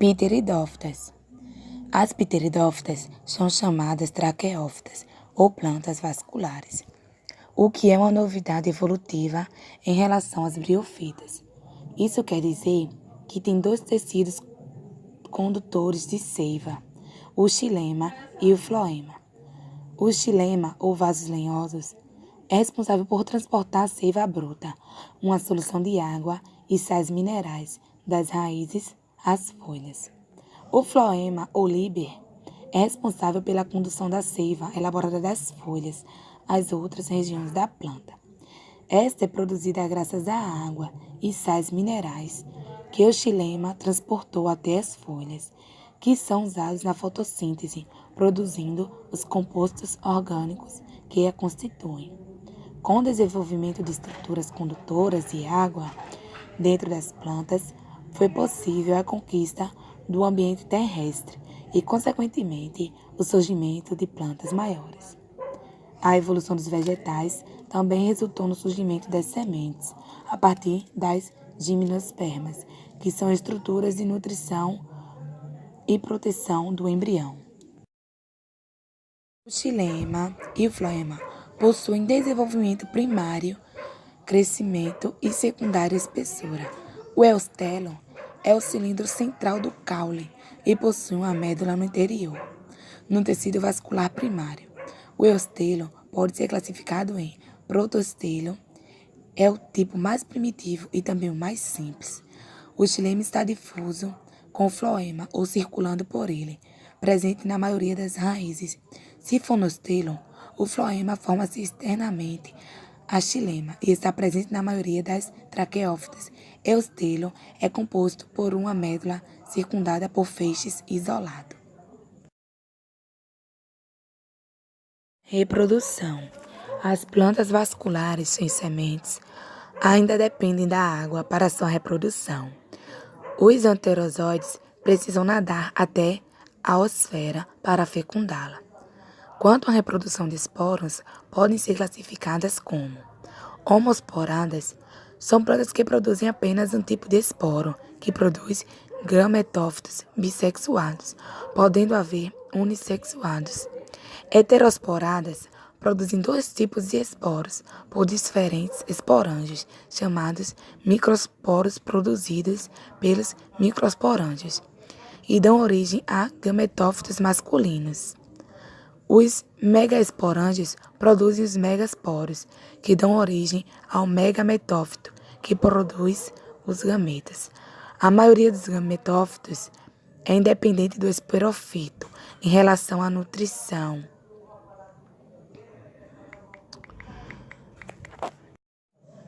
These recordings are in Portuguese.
Pteridófitas. As pteridófitas são chamadas traqueófitas ou plantas vasculares, o que é uma novidade evolutiva em relação às briófitas. Isso quer dizer que tem dois tecidos condutores de seiva, o xilema e o floema. O xilema, ou vasos lenhosos, é responsável por transportar a seiva bruta, uma solução de água e sais minerais, das raízes às folhas. O floema, ou líber, é responsável pela condução da seiva elaborada das folhas às outras regiões da planta. Esta é produzida graças à água e sais minerais que o xilema transportou até as folhas, que são usados na fotossíntese, produzindo os compostos orgânicos que a constituem. Com o desenvolvimento de estruturas condutoras de água dentro das plantas, foi possível a conquista do ambiente terrestre e, consequentemente, o surgimento de plantas maiores. A evolução dos vegetais também resultou no surgimento das sementes, a partir das gimnospermas, que são estruturas de nutrição e proteção do embrião. O xilema e o floema possuem desenvolvimento primário, crescimento e secundário espessura. O eustelo é o cilindro central do caule e possui uma médula no interior, no tecido vascular primário. O eustelo pode ser classificado em protostelo, é o tipo mais primitivo e também o mais simples. O xilema está difuso com o floema ou circulando por ele, presente na maioria das raízes. Se for no estelo, o floema forma-se externamente a xilema e está presente na maioria das traqueófitas. Eustelo é composto por uma médula circundada por feixes isolados. Reprodução. As plantas vasculares sem sementes ainda dependem da água para sua reprodução. Os anterozoides precisam nadar até a osfera para fecundá-la. Quanto à reprodução de esporos, podem ser classificadas como homosporadas. São plantas que produzem apenas um tipo de esporo, que produz gametófitos bissexuados, podendo haver unissexuados. Heterosporadas produzem dois tipos de esporos por diferentes esporângios, chamados microsporos produzidos pelos microsporângios, e dão origem a gametófitos masculinos. Os megaesporângios produzem os megasporos, que dão origem ao megametófito, que produz os gametas. A maioria dos gametófitos é independente do esporofito em relação à nutrição.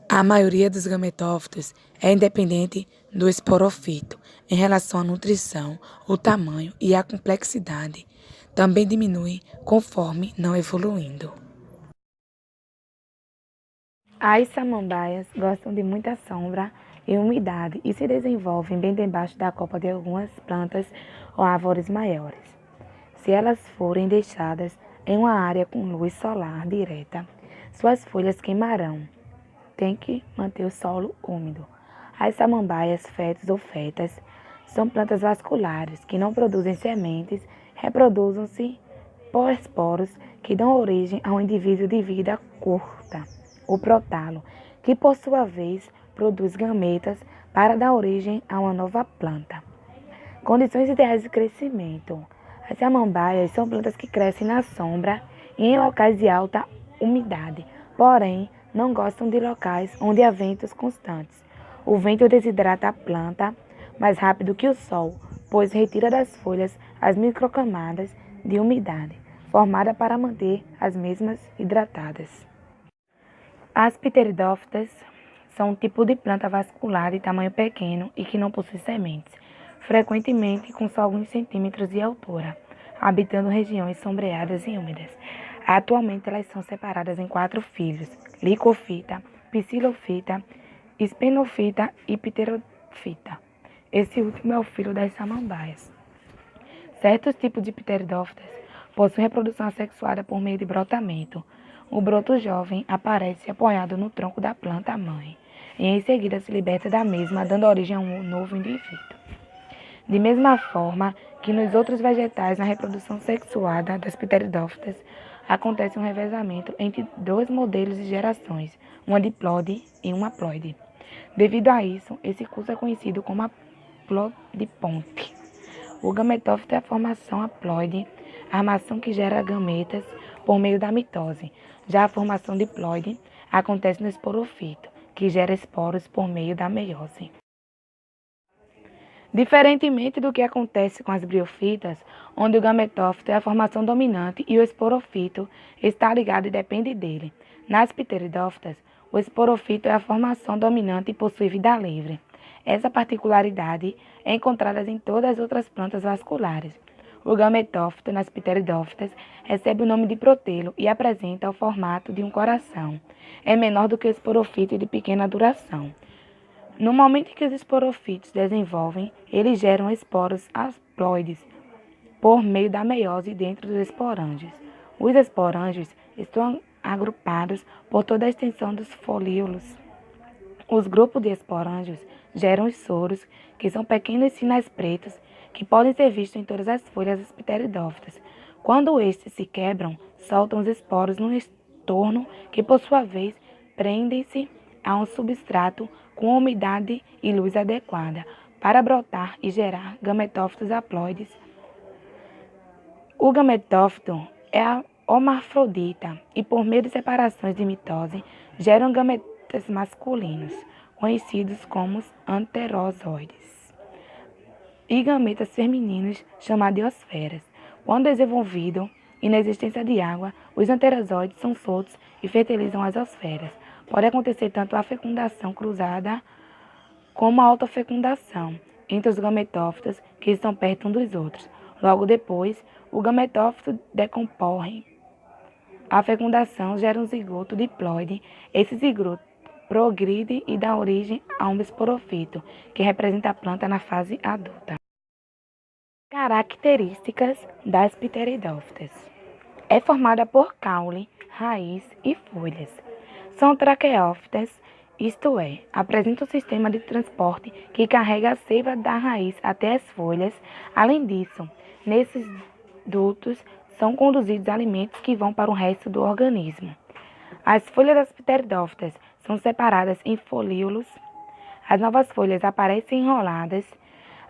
A maioria dos gametófitos é independente do esporofito em relação à nutrição, o tamanho e a complexidade também diminui conforme não evoluindo. As samambaias gostam de muita sombra e umidade e se desenvolvem bem debaixo da copa de algumas plantas ou árvores maiores. Se elas forem deixadas em uma área com luz solar direta, suas folhas queimarão. Tem que manter o solo úmido. As samambaias fetos ou fetas são plantas vasculares que não produzem sementes, reproduzem-se por esporos que dão origem a um indivíduo de vida curta, o protalo, que por sua vez produz gametas para dar origem a uma nova planta. Condições ideais de crescimento. As samambaias são plantas que crescem na sombra e em locais de alta umidade, porém não gostam de locais onde há ventos constantes. O vento desidrata a planta mais rápido que o sol, pois retira das folhas as microcamadas de umidade. formada para manter as mesmas hidratadas. As pteridófitas são um tipo de planta vascular de tamanho pequeno e que não possui sementes, frequentemente com só alguns centímetros de altura, habitando regiões sombreadas e úmidas. Atualmente elas são separadas em 4 filhos: licofita, psilofita, espenofita e pterofita. Esse último é o filho das samambaias. Certos tipos de pteridófitas possuem reprodução assexuada por meio de brotamento. O broto jovem aparece apoiado no tronco da planta-mãe e em seguida se liberta da mesma, dando origem a um novo indivíduo. De mesma forma que nos outros vegetais, na reprodução sexuada das pteridófitas, acontece um revezamento entre 2 modelos de gerações, uma diploide e uma ploide. Devido a isso, esse curso é conhecido como a plodiponte. O gametófito é a formação haploide, armação que gera gametas por meio da mitose. Já a formação diploide acontece no esporofito, que gera esporos por meio da meiose. Diferentemente do que acontece com as briofitas, onde o gametófito é a formação dominante e o esporofito está ligado e depende dele. Nas pteridófitas, o esporofito é a formação dominante e possui vida livre. Essa particularidade é encontrada em todas as outras plantas vasculares. O gametófito nas pteridófitas recebe o nome de protelo e apresenta o formato de um coração. É menor do que o esporofito e de pequena duração. No momento em que os esporofitos desenvolvem, eles geram esporos haploides por meio da meiose dentro dos esporângios. Os esporângios estão agrupados por toda a extensão dos folíolos. Os grupos de esporângios geram os soros, que são pequenos sinais pretos que podem ser vistos em todas as folhas das pteridófitas. Quando estes se quebram, soltam os esporos no entorno, que por sua vez prendem-se a um substrato com umidade e luz adequada para brotar e gerar gametófitos haploides. O gametófito é hermafrodita e, por meio de separações de mitose, geram gametas masculinos, conhecidos como anterozoides, e gametas femininos, chamados de osferas. Quando desenvolvido e na existência de água, os anterozoides são soltos e fertilizam as osferas. Pode acontecer tanto a fecundação cruzada como a autofecundação entre os gametófitos que estão perto uns dos outros. Logo depois, o gametófito decompõe. A fecundação gera um zigoto diploide. Esse zigoto progride e dá origem a um esporofito, que representa a planta na fase adulta. Características das pteridófitas. É formada por caule, raiz e folhas. São traqueófitas, isto é, apresenta um sistema de transporte que carrega a seiva da raiz até as folhas. Além disso, nesses dutos são conduzidos alimentos que vão para o resto do organismo. As folhas das pteridófitas são separadas em folíolos. As novas folhas aparecem enroladas.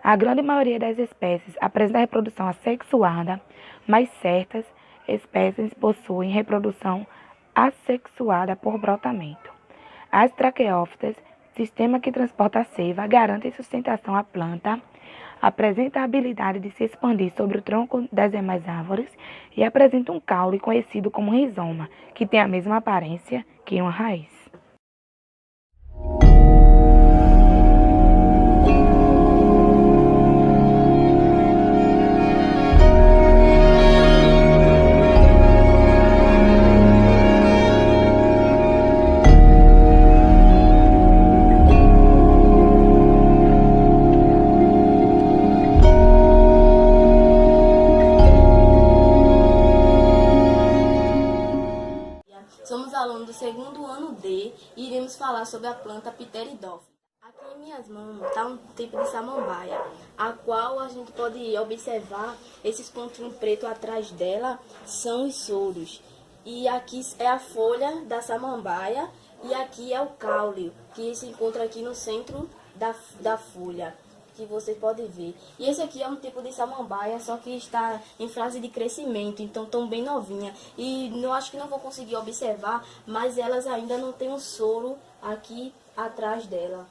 A grande maioria das espécies apresenta reprodução assexuada, mas certas espécies possuem reprodução assexuada por brotamento. As traqueófitas, sistema que transporta a seiva, garante sustentação à planta, apresenta a habilidade de se expandir sobre o tronco das demais árvores e apresenta um caule conhecido como rizoma, que tem a mesma aparência que uma raiz. Somos alunos do segundo ano D e iremos falar sobre a planta pteridófita. Aqui em minhas mãos está um tipo de samambaia, a qual a gente pode observar esses pontinhos pretos atrás dela são os soros. E aqui é a folha da samambaia e aqui é o caule, que se encontra aqui no centro da folha, que vocês podem ver. E esse aqui é um tipo de samambaia, só que está em fase de crescimento, então estão bem novinha. E eu acho que não vou conseguir observar, mas elas ainda não têm um soro aqui atrás dela.